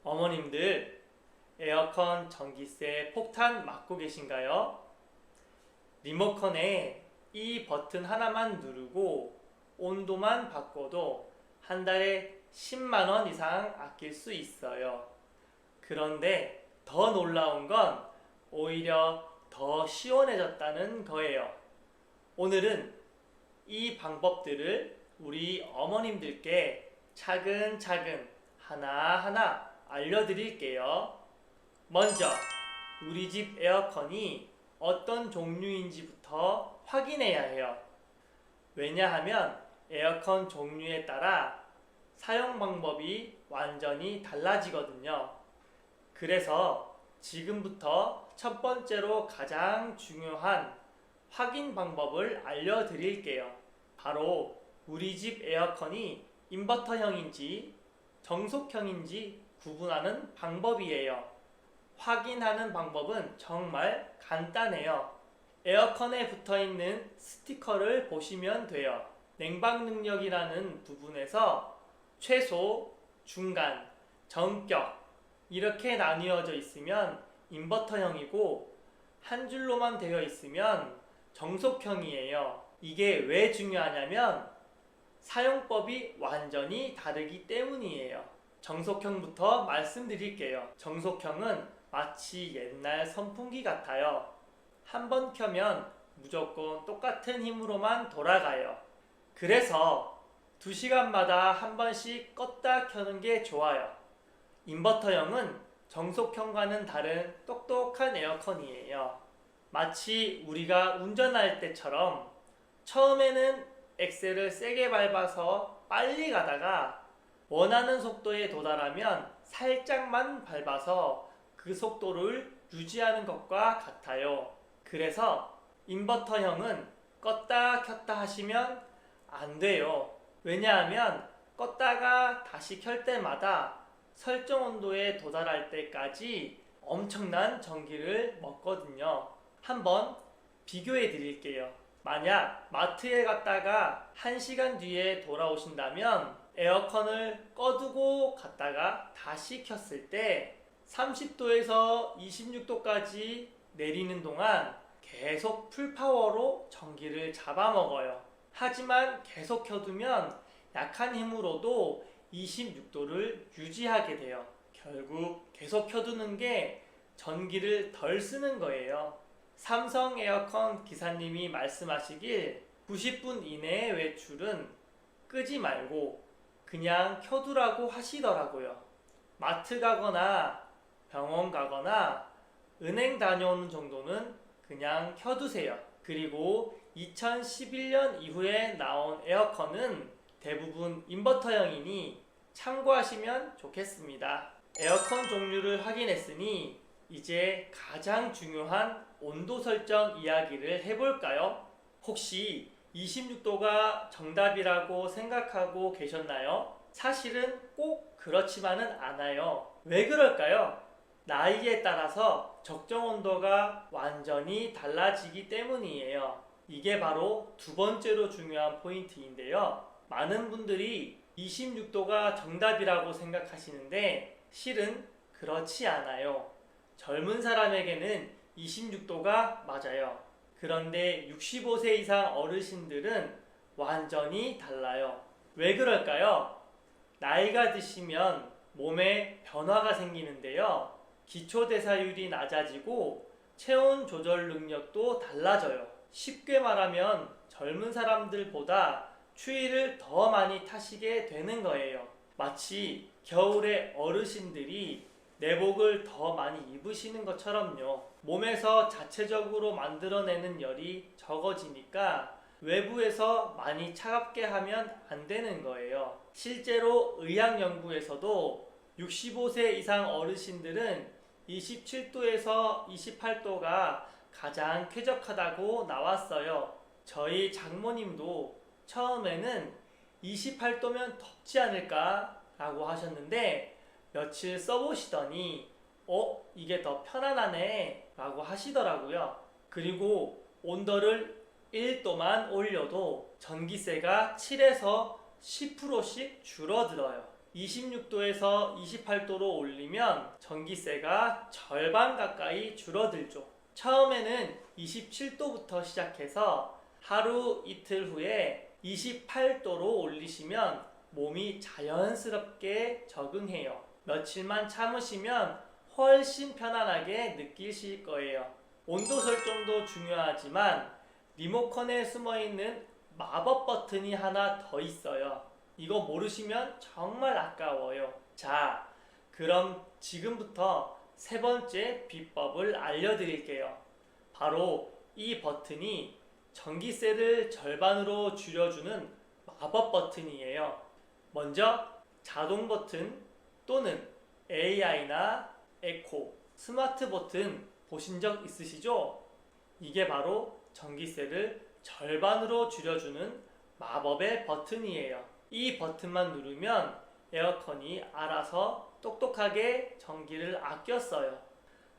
어머님들, 에어컨 전기세 폭탄 맞고 계신가요? 리모컨에 이 버튼 하나만 누르고 온도만 바꿔도 한 달에 10만 원 이상 아낄 수 있어요. 그런데 더 놀라운 건 오히려 더 시원해졌다는 거예요. 오늘은 이 방법들을 우리 어머님들께 차근차근 하나하나 알려드릴게요. 먼저 우리 집 에어컨이 어떤 종류인지부터 확인해야 해요. 왜냐하면 에어컨 종류에 따라 사용 방법이 완전히 달라지거든요. 그래서 지금부터 첫 번째로 가장 중요한 확인 방법을 알려드릴게요. 바로 우리 집 에어컨이 인버터형인지 정속형인지 구분하는 방법이에요. 확인하는 방법은 정말 간단해요. 에어컨에 붙어있는 스티커를 보시면 돼요. 냉방 능력이라는 부분에서 최소, 중간, 전격 이렇게 나뉘어져 있으면 인버터형이고 한 줄로만 되어 있으면 정속형이에요. 이게 왜 중요하냐면 사용법이 완전히 다르기 때문이에요. 정속형부터 말씀드릴게요. 정속형은 마치 옛날 선풍기 같아요. 한 번 켜면 무조건 똑같은 힘으로만 돌아가요. 그래서 2시간마다 한 번씩 껐다 켜는 게 좋아요. 인버터형은 정속형과는 다른 똑똑한 에어컨이에요. 마치 우리가 운전할 때처럼 처음에는 엑셀을 세게 밟아서 빨리 가다가 원하는 속도에 도달하면 살짝만 밟아서 그 속도를 유지하는 것과 같아요. 그래서 인버터형은 껐다 켰다 하시면 안 돼요. 왜냐하면 껐다가 다시 켤 때마다 설정 온도에 도달할 때까지 엄청난 전기를 먹거든요. 한번 비교해 드릴게요. 만약 마트에 갔다가 1시간 뒤에 돌아오신다면 에어컨을 꺼두고 갔다가 다시 켰을 때 30도에서 26도까지 내리는 동안 계속 풀파워로 전기를 잡아먹어요. 하지만 계속 켜두면 약한 힘으로도 26도를 유지하게 돼요. 결국 계속 켜두는 게 전기를 덜 쓰는 거예요. 삼성 에어컨 기사님이 말씀하시길 90분 이내의 외출은 끄지 말고 그냥 켜두라고 하시더라고요. 마트 가거나 병원 가거나 은행 다녀오는 정도는 그냥 켜두세요. 그리고 2011년 이후에 나온 에어컨은 대부분 인버터형이니 참고하시면 좋겠습니다. 에어컨 종류를 확인했으니 이제 가장 중요한 온도 설정 이야기를 해볼까요? 혹시 26도가 정답이라고 생각하고 계셨나요? 사실은 꼭 그렇지만은 않아요. 왜 그럴까요? 나이에 따라서 적정 온도가 완전히 달라지기 때문이에요. 이게 바로 두 번째로 중요한 포인트인데요. 많은 분들이 26도가 정답이라고 생각하시는데 실은 그렇지 않아요. 젊은 사람에게는 26도가 맞아요. 그런데 65세 이상 어르신들은 완전히 달라요. 왜 그럴까요? 나이가 드시면 몸에 변화가 생기는데요. 기초대사율이 낮아지고 체온 조절 능력도 달라져요. 쉽게 말하면 젊은 사람들보다 추위를 더 많이 타시게 되는 거예요. 마치 겨울에 어르신들이 내복을 더 많이 입으시는 것처럼요. 몸에서 자체적으로 만들어내는 열이 적어지니까 외부에서 많이 차갑게 하면 안 되는 거예요. 실제로 의학 연구에서도 65세 이상 어르신들은 27도에서 28도가 가장 쾌적하다고 나왔어요. 저희 장모님도 처음에는 28도면 덥지 않을까 라고 하셨는데 며칠 써보시더니 이게 더 편안하네 라고 하시더라고요. 그리고 온도를 1도만 올려도 전기세가 7에서 10%씩 줄어들어요. 26도에서 28도로 올리면 전기세가 절반 가까이 줄어들죠. 처음에는 27도부터 시작해서 하루 이틀 후에 28도로 올리시면 몸이 자연스럽게 적응해요. 며칠만 참으시면 훨씬 편안하게 느끼실 거예요. 온도 설정도 중요하지만 리모컨에 숨어있는 마법 버튼이 하나 더 있어요. 이거 모르시면 정말 아까워요. 자, 그럼 지금부터 세 번째 비법을 알려드릴게요. 바로 이 버튼이 전기세를 절반으로 줄여주는 마법 버튼이에요. 먼저 자동 버튼 또는 AI나 에코, 스마트 버튼 보신 적 있으시죠? 이게 바로 전기세를 절반으로 줄여주는 마법의 버튼이에요. 이 버튼만 누르면 에어컨이 알아서 똑똑하게 전기를 아껴 써요.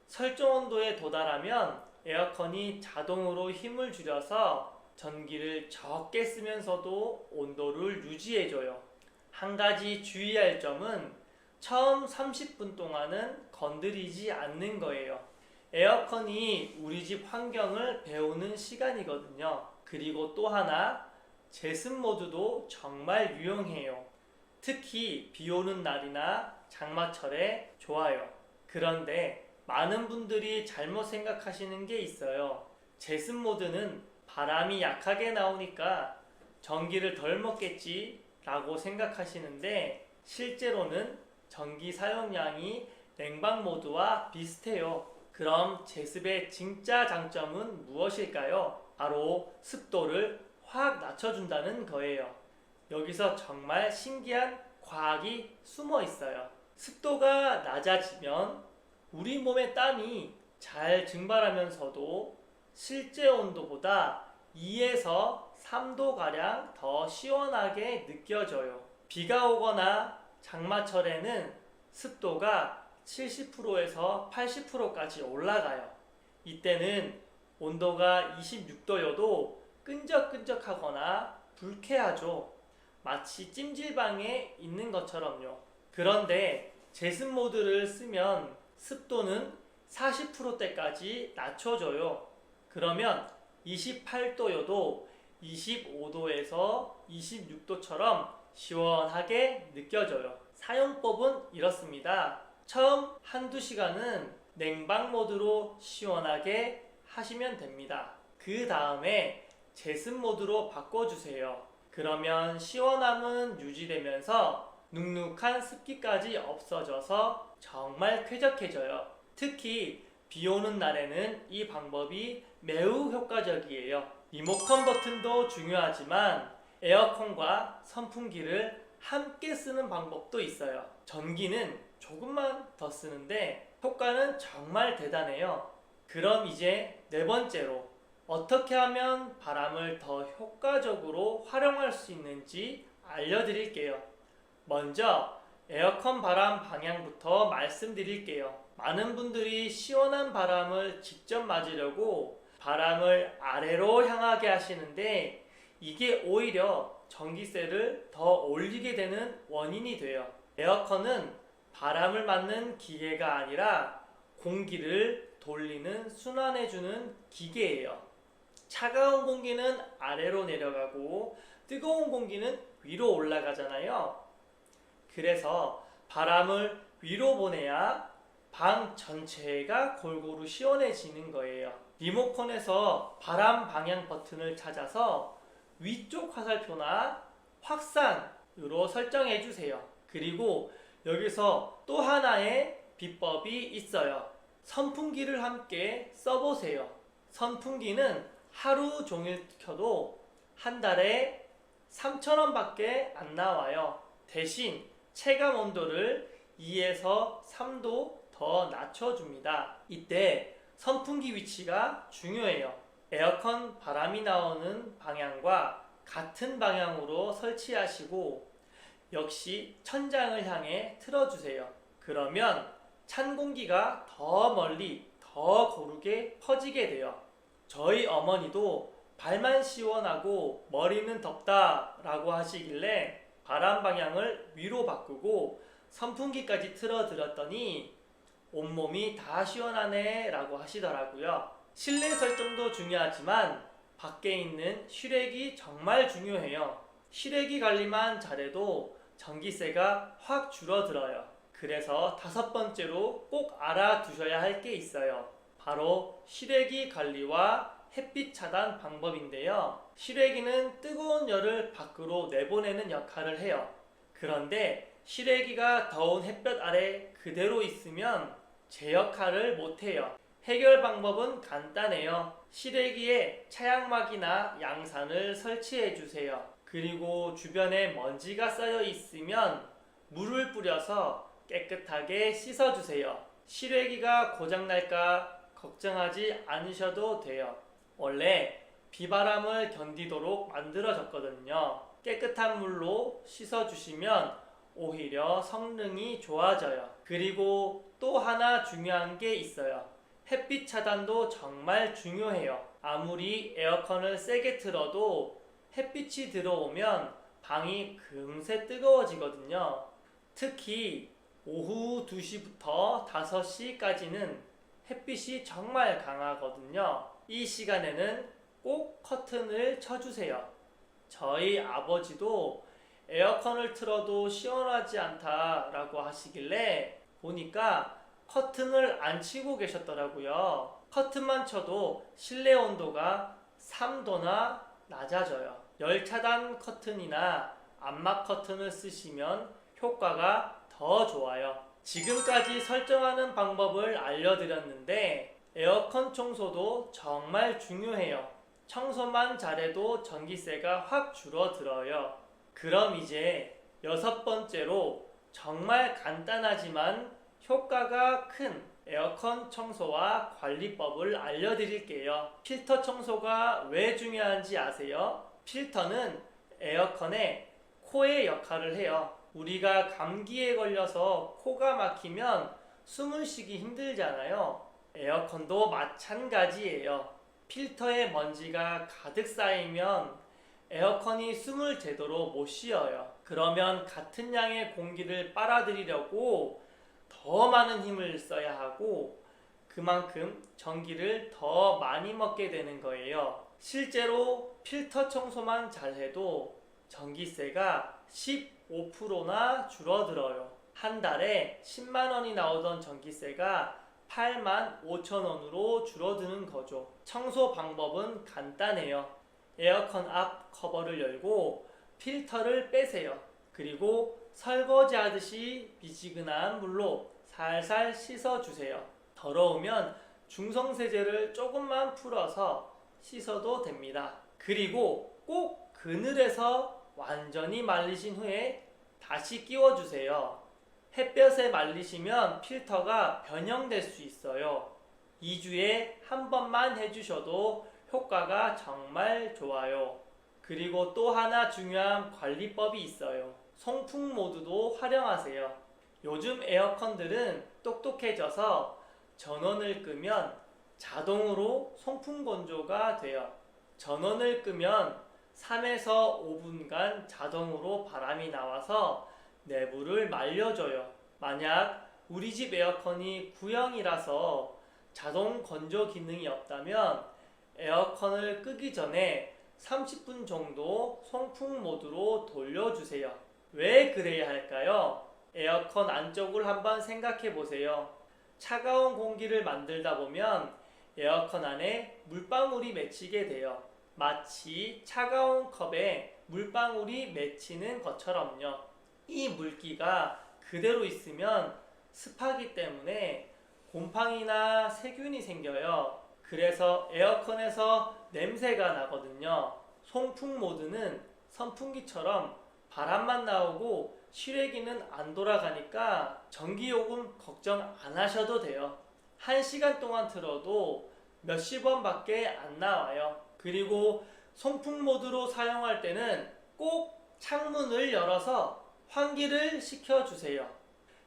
설정 온도에 도달하면 에어컨이 자동으로 힘을 줄여서 전기를 적게 쓰면서도 온도를 유지해줘요. 한 가지 주의할 점은 처음 30분 동안은 건드리지 않는 거예요. 에어컨이 우리 집 환경을 배우는 시간이거든요. 그리고 또 하나, 제습 모드도 정말 유용해요. 특히 비 오는 날이나 장마철에 좋아요. 그런데 많은 분들이 잘못 생각하시는 게 있어요. 제습 모드는 바람이 약하게 나오니까 전기를 덜 먹겠지 라고 생각하시는데 실제로는 전기 사용량이 냉방 모드와 비슷해요. 그럼 제습의 진짜 장점은 무엇일까요? 바로 습도를 확 낮춰준다는 거예요. 여기서 정말 신기한 과학이 숨어 있어요. 습도가 낮아지면 우리 몸의 땀이 잘 증발하면서도 실제 온도보다 2에서 3도가량 더 시원하게 느껴져요. 비가 오거나 장마철에는 습도가 70%에서 80%까지 올라가요. 이때는 온도가 26도여도 끈적끈적하거나 불쾌하죠. 마치 찜질방에 있는 것처럼요. 그런데 제습 모드를 쓰면 습도는 40%대까지 낮춰져요. 그러면 28도여도 25도에서 26도처럼 시원하게 느껴져요. 사용법은 이렇습니다. 처음 한두 시간은 냉방 모드로 시원하게 하시면 됩니다. 그 다음에 제습 모드로 바꿔주세요. 그러면 시원함은 유지되면서 눅눅한 습기까지 없어져서 정말 쾌적해져요. 특히 비 오는 날에는 이 방법이 매우 효과적이에요. 리모컨 버튼도 중요하지만 에어컨과 선풍기를 함께 쓰는 방법도 있어요. 전기는 조금만 더 쓰는데 효과는 정말 대단해요. 그럼 이제 네 번째로 어떻게 하면 바람을 더 효과적으로 활용할 수 있는지 알려드릴게요. 먼저 에어컨 바람 방향부터 말씀드릴게요. 많은 분들이 시원한 바람을 직접 맞으려고 바람을 아래로 향하게 하시는데 이게 오히려 전기세를 더 올리게 되는 원인이 돼요. 에어컨은 바람을 맞는 기계가 아니라 공기를 돌리는 순환해주는 기계예요. 차가운 공기는 아래로 내려가고 뜨거운 공기는 위로 올라가잖아요. 그래서 바람을 위로 보내야 방 전체가 골고루 시원해지는 거예요. 리모컨에서 바람 방향 버튼을 찾아서 위쪽 화살표나 확산으로 설정해 주세요. 그리고 여기서 또 하나의 비법이 있어요. 선풍기를 함께 써보세요. 선풍기는 하루 종일 켜도 한 달에 3,000원 밖에 안 나와요. 대신 체감 온도를 2에서 3도 더 낮춰줍니다. 이때 선풍기 위치가 중요해요. 에어컨 바람이 나오는 방향과 같은 방향으로 설치하시고 역시 천장을 향해 틀어주세요. 그러면 찬 공기가 더 멀리 더 고르게 퍼지게 돼요. 저희 어머니도 발만 시원하고 머리는 덥다 라고 하시길래 바람 방향을 위로 바꾸고 선풍기까지 틀어드렸더니 온몸이 다 시원하네 라고 하시더라고요. 실내 설정도 중요하지만 밖에 있는 실외기 정말 중요해요. 실외기 관리만 잘해도 전기세가 확 줄어들어요. 그래서 5번째로 꼭 알아두셔야 할 게 있어요. 바로 실외기 관리와 햇빛 차단 방법인데요. 실외기는 뜨거운 열을 밖으로 내보내는 역할을 해요. 그런데 실외기가 더운 햇볕 아래 그대로 있으면 제 역할을 못해요. 해결 방법은 간단해요. 실외기에 차양막이나 양산을 설치해 주세요. 그리고 주변에 먼지가 쌓여 있으면 물을 뿌려서 깨끗하게 씻어 주세요. 실외기가 고장날까 걱정하지 않으셔도 돼요. 원래 비바람을 견디도록 만들어졌거든요. 깨끗한 물로 씻어주시면 오히려 성능이 좋아져요. 그리고 또 하나 중요한 게 있어요. 햇빛 차단도 정말 중요해요. 아무리 에어컨을 세게 틀어도 햇빛이 들어오면 방이 금세 뜨거워지거든요. 특히 오후 2시부터 5시까지는 햇빛이 정말 강하거든요. 이 시간에는 꼭 커튼을 쳐주세요. 저희 아버지도 에어컨을 틀어도 시원하지 않다라고 하시길래 보니까 커튼을 안 치고 계셨더라고요. 커튼만 쳐도 실내 온도가 3도나 낮아져요. 열 차단 커튼이나 암막 커튼을 쓰시면 효과가 더 좋아요. 지금까지 설정하는 방법을 알려드렸는데 에어컨 청소도 정말 중요해요. 청소만 잘해도 전기세가 확 줄어들어요. 그럼 이제 6번째로 정말 간단하지만 효과가 큰 에어컨 청소와 관리법을 알려드릴게요. 필터 청소가 왜 중요한지 아세요? 필터는 에어컨의 코의 역할을 해요. 우리가 감기에 걸려서 코가 막히면 숨을 쉬기 힘들잖아요. 에어컨도 마찬가지예요. 필터에 먼지가 가득 쌓이면 에어컨이 숨을 제대로 못 쉬어요. 그러면 같은 양의 공기를 빨아들이려고 더 많은 힘을 써야 하고 그만큼 전기를 더 많이 먹게 되는 거예요. 실제로 필터 청소만 잘해도 전기세가 15%나 줄어들어요. 한 달에 10만 원이 나오던 전기세가 8만 5천 원으로 줄어드는 거죠. 청소 방법은 간단해요. 에어컨 앞 커버를 열고 필터를 빼세요. 그리고 설거지 하듯이 미지근한 물로 살살 씻어주세요. 더러우면 중성세제를 조금만 풀어서 씻어도 됩니다. 그리고 꼭 그늘에서 완전히 말리신 후에 다시 끼워주세요. 햇볕에 말리시면 필터가 변형될 수 있어요. 2주에 한 번만 해주셔도 효과가 정말 좋아요. 그리고 또 하나 중요한 관리법이 있어요. 송풍 모드도 활용하세요. 요즘 에어컨들은 똑똑해져서 전원을 끄면 자동으로 송풍 건조가 돼요. 전원을 끄면 3에서 5분간 자동으로 바람이 나와서 내부를 말려줘요. 만약 우리 집 에어컨이 구형이라서 자동 건조 기능이 없다면 에어컨을 끄기 전에 30분 정도 송풍 모드로 돌려주세요. 왜 그래야 할까요? 에어컨 안쪽을 한번 생각해 보세요. 차가운 공기를 만들다 보면 에어컨 안에 물방울이 맺히게 돼요. 마치 차가운 컵에 물방울이 맺히는 것처럼요. 이 물기가 그대로 있으면 습하기 때문에 곰팡이나 세균이 생겨요. 그래서 에어컨에서 냄새가 나거든요. 송풍 모드는 선풍기처럼 바람만 나오고 실외기는 안 돌아가니까 전기요금 걱정 안 하셔도 돼요. 1시간 동안 틀어도 몇십 원밖에 안 나와요. 그리고 송풍 모드로 사용할 때는 꼭 창문을 열어서 환기를 시켜주세요.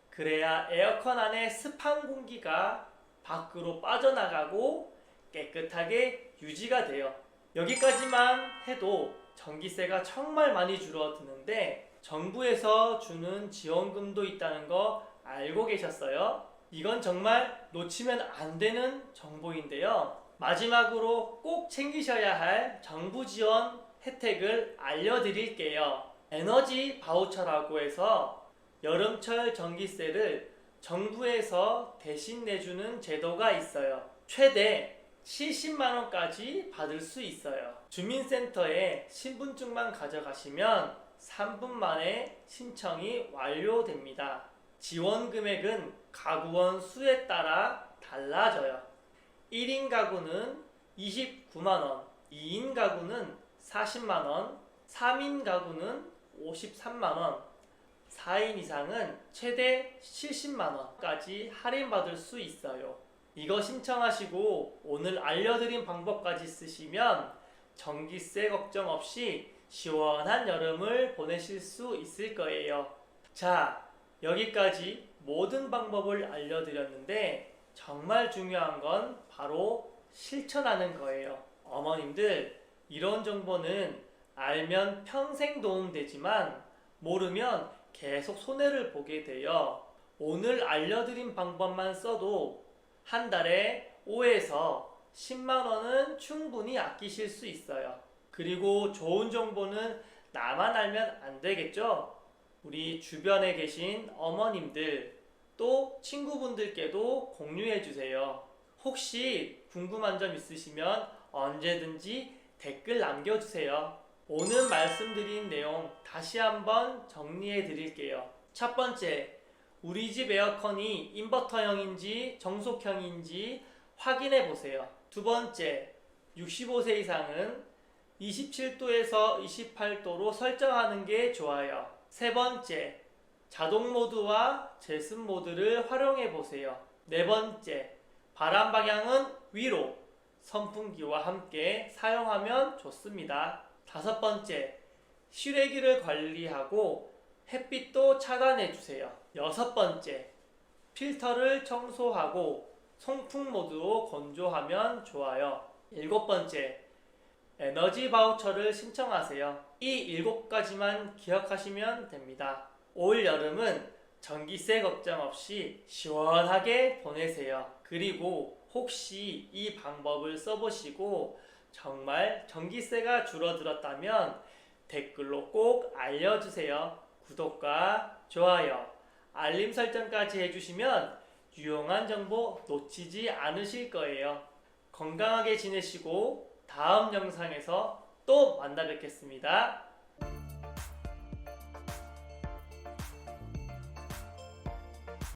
그래야 에어컨 안에 습한 공기가 밖으로 빠져나가고 깨끗하게 유지가 돼요. 여기까지만 해도 전기세가 정말 많이 줄어드는데 정부에서 주는 지원금도 있다는 거 알고 계셨어요? 이건 정말 놓치면 안 되는 정보인데요. 마지막으로 꼭 챙기셔야 할 정부 지원 혜택을 알려드릴게요. 에너지 바우처라고 해서 여름철 전기세를 정부에서 대신 내주는 제도가 있어요. 최대 70만 원까지 받을 수 있어요. 주민센터에 신분증만 가져가시면 3분 만에 신청이 완료됩니다. 지원 금액은 가구원 수에 따라 달라져요. 1인 가구는 29만 원, 2인 가구는 40만 원, 3인 가구는 53만 원, 4인 이상은 최대 70만 원까지 할인받을 수 있어요. 이거 신청하시고 오늘 알려드린 방법까지 쓰시면 전기세 걱정 없이 시원한 여름을 보내실 수 있을 거예요. 자, 여기까지 모든 방법을 알려드렸는데 정말 중요한 건 바로 실천하는 거예요. 어머님들, 이런 정보는 알면 평생 도움되지만 모르면 계속 손해를 보게 돼요. 오늘 알려드린 방법만 써도 한 달에 5에서 10만 원은 충분히 아끼실 수 있어요. 그리고 좋은 정보는 나만 알면 안 되겠죠? 우리 주변에 계신 어머님들 또 친구분들께도 공유해 주세요. 혹시 궁금한 점 있으시면 언제든지 댓글 남겨주세요. 오늘 말씀드린 내용 다시 한번 정리해 드릴게요. 첫 번째, 우리 집 에어컨이 인버터형인지 정속형인지 확인해 보세요. 두 번째, 65세 이상은 27도에서 28도로 설정하는 게 좋아요. 세 번째, 자동 모드와 제습 모드를 활용해 보세요. 네 번째, 바람 방향은 위로, 선풍기와 함께 사용하면 좋습니다. 다섯 번째, 실외기를 관리하고 햇빛도 차단해 주세요. 여섯 번째, 필터를 청소하고 송풍 모드로 건조하면 좋아요. 일곱 번째, 에너지 바우처를 신청하세요. 이 7가지만 기억하시면 됩니다. 올 여름은 전기세 걱정 없이 시원하게 보내세요. 그리고 혹시 이 방법을 써보시고 정말 전기세가 줄어들었다면 댓글로 꼭 알려주세요. 구독과 좋아요, 알림 설정까지 해주시면 유용한 정보 놓치지 않으실 거예요. 건강하게 지내시고 다음 영상에서 또 만나 뵙겠습니다.